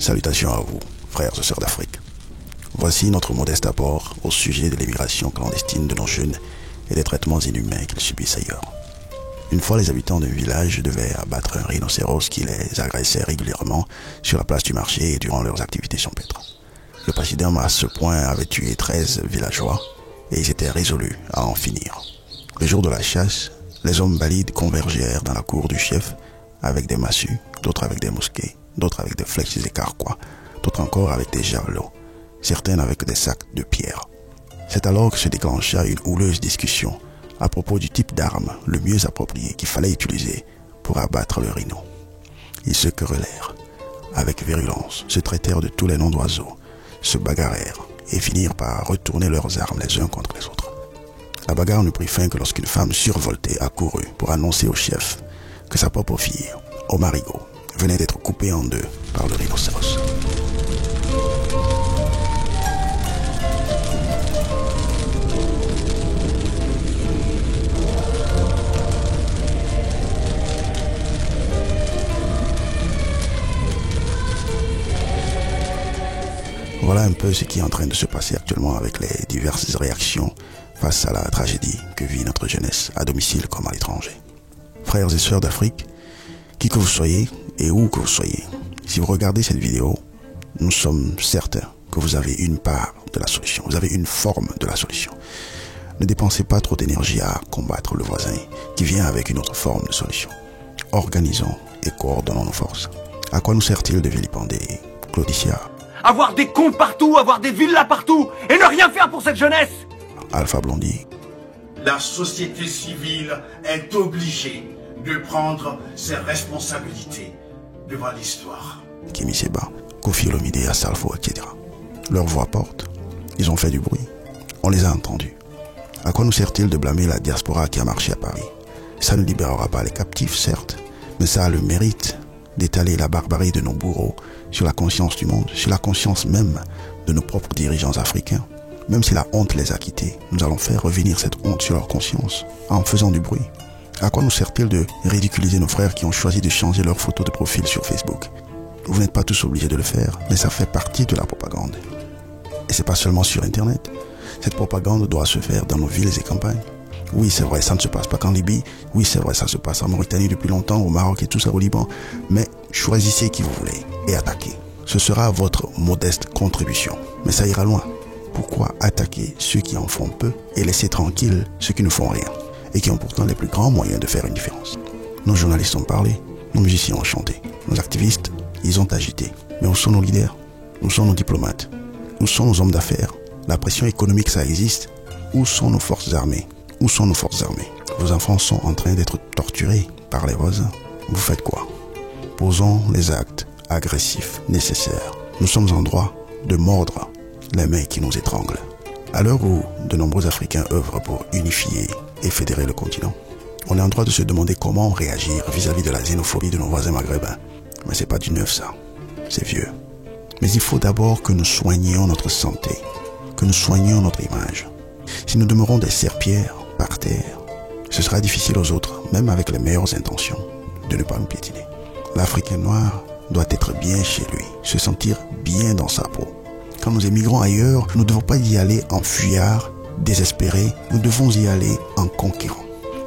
Salutations à vous, frères et sœurs d'Afrique. Voici notre modeste apport au sujet de l'émigration clandestine de nos jeunes et des traitements inhumains qu'ils subissent ailleurs. Une fois, les habitants d'un village devaient abattre un rhinocéros qui les agressait régulièrement sur la place du marché et durant leurs activités champêtres. Le président à ce point avait tué 13 villageois et ils étaient résolus à en finir. Le jour de la chasse, les hommes valides convergèrent dans la cour du chef avec des massues, d'autres avec des mousquets, d'autres avec des flèches et carquois, d'autres encore avec des javelots, certains avec des sacs de pierre. C'est alors que se déclencha une houleuse discussion à propos du type d'arme le mieux approprié qu'il fallait utiliser pour abattre le rhino. Ils se querellèrent avec virulence, se traitèrent de tous les noms d'oiseaux, se bagarrèrent et finirent par retourner leurs armes les uns contre les autres. La bagarre ne prit fin que lorsqu'une femme survoltée accourut pour annoncer au chef que sa propre fille, Omarigo, venait d'être coupée en deux par le rhinocéros. Voilà un peu ce qui est en train de se passer actuellement avec les diverses réactions face à la tragédie que vit notre jeunesse à domicile comme à l'étranger. Frères et sœurs d'Afrique, qui que vous soyez et où que vous soyez, si vous regardez cette vidéo, nous sommes certains que vous avez une part de la solution, vous avez une forme de la solution. Ne dépensez pas trop d'énergie à combattre le voisin qui vient avec une autre forme de solution. Organisons et coordonnons nos forces. À quoi nous sert-il de vilipender Claudicia? Avoir des comptes partout, avoir des villas partout, et ne rien faire pour cette jeunesse. Alpha Blondie. La société civile est obligée de prendre ses responsabilités devant l'histoire. Kimi Seba, Kofi Olomide, Assalfo, etc. Leur voix porte. Ils ont fait du bruit. On les a entendus. À quoi nous sert-il de blâmer la diaspora qui a marché à Paris? Ça ne libérera pas les captifs, certes, mais ça a le mérite d'étaler la barbarie de nos bourreaux sur la conscience du monde, sur la conscience même de nos propres dirigeants africains. Même si la honte les a quittés, nous allons faire revenir cette honte sur leur conscience en faisant du bruit. À quoi nous sert-il de ridiculiser nos frères qui ont choisi de changer leur photo de profil sur Facebook? Vous n'êtes pas tous obligés de le faire, mais ça fait partie de la propagande. Et c'est pas seulement sur Internet. Cette propagande doit se faire dans nos villes et campagnes. Oui, c'est vrai, ça ne se passe pas qu'en Libye. Oui, c'est vrai, ça se passe en Mauritanie depuis longtemps, au Maroc et tout ça, au Liban. Mais choisissez qui vous voulez et attaquez. Ce sera votre modeste contribution. Mais ça ira loin. Pourquoi attaquer ceux qui en font peu et laisser tranquilles ceux qui ne font rien et qui ont pourtant les plus grands moyens de faire une différence? Nos journalistes ont parlé, nos musiciens ont chanté, nos activistes, ils ont agité. Mais où sont nos leaders? Où sont nos diplomates? Où sont nos hommes d'affaires? La pression économique, ça existe. Où sont nos forces armées? Où sont nos forces armées? Vos enfants sont en train d'être torturés par les voisins. Vous faites quoi? Posons les actes agressifs nécessaires. Nous sommes en droit de mordre les mains qui nous étranglent. À l'heure où de nombreux Africains œuvrent pour unifier et fédérer le continent, on est en droit de se demander comment réagir vis-à-vis de la xénophobie de nos voisins maghrébins. Mais c'est pas du neuf ça, c'est vieux. Mais il faut d'abord que nous soignions notre santé, que nous soignions notre image. Si nous demeurons des serpillères par terre, ce sera difficile aux autres, même avec les meilleures intentions, de ne pas nous piétiner. L'Africain noir doit être bien chez lui, se sentir bien dans sa peau. Quand nous émigrons ailleurs, nous ne devons pas y aller en fuyards, désespérés, nous devons y aller en conquérants.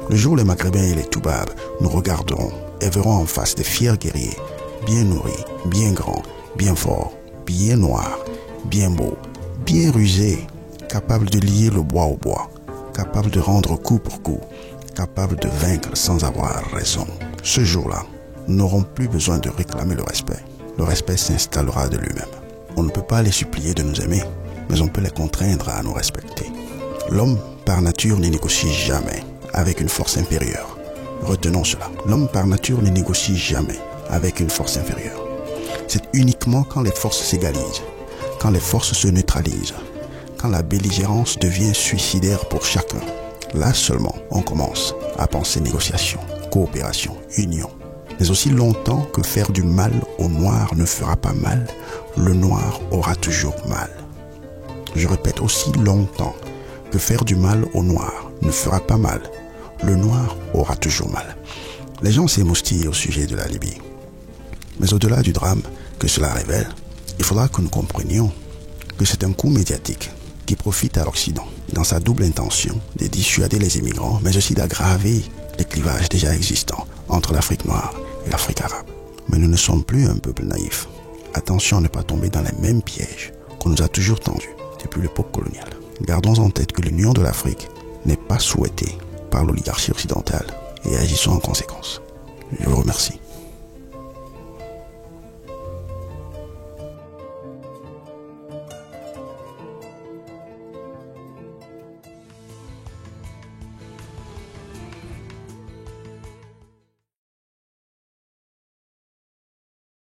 Le jour où les Maghrébins et les Toubabs nous regarderont et verront en face des fiers guerriers, bien nourris, bien grands, bien forts, bien noirs, bien beaux, bien rusés, capables de lier le bois au bois, capables de rendre coup pour coup, capables de vaincre sans avoir raison. Ce jour-là, nous n'aurons plus besoin de réclamer le respect. Le respect s'installera de lui-même. On ne peut pas les supplier de nous aimer, mais on peut les contraindre à nous respecter. L'homme, par nature, ne négocie jamais avec une force inférieure. Retenons cela. L'homme, par nature, ne négocie jamais avec une force inférieure. C'est uniquement quand les forces s'égalisent, quand les forces se neutralisent, quand la belligérance devient suicidaire pour chacun, là seulement on commence à penser négociation, coopération, union. Mais aussi longtemps que faire du mal au noir ne fera pas mal, le noir aura toujours mal. Je répète, aussi longtemps que faire du mal au noir ne fera pas mal, le noir aura toujours mal. Les gens s'émoustillent au sujet de la Libye. Mais au-delà du drame que cela révèle, Il faudra que nous comprenions que c'est un coup médiatique qui profite à l'Occident dans sa double intention de dissuader les immigrants, mais aussi d'aggraver les clivages déjà existants entre l'Afrique noire et l'Afrique arabe. Mais nous ne sommes plus un peuple naïf. Attention à ne pas tomber dans les mêmes pièges qu'on nous a toujours tendus depuis l'époque coloniale. Gardons en tête que l'union de l'Afrique n'est pas souhaitée par l'oligarchie occidentale et agissons en conséquence. Je vous remercie.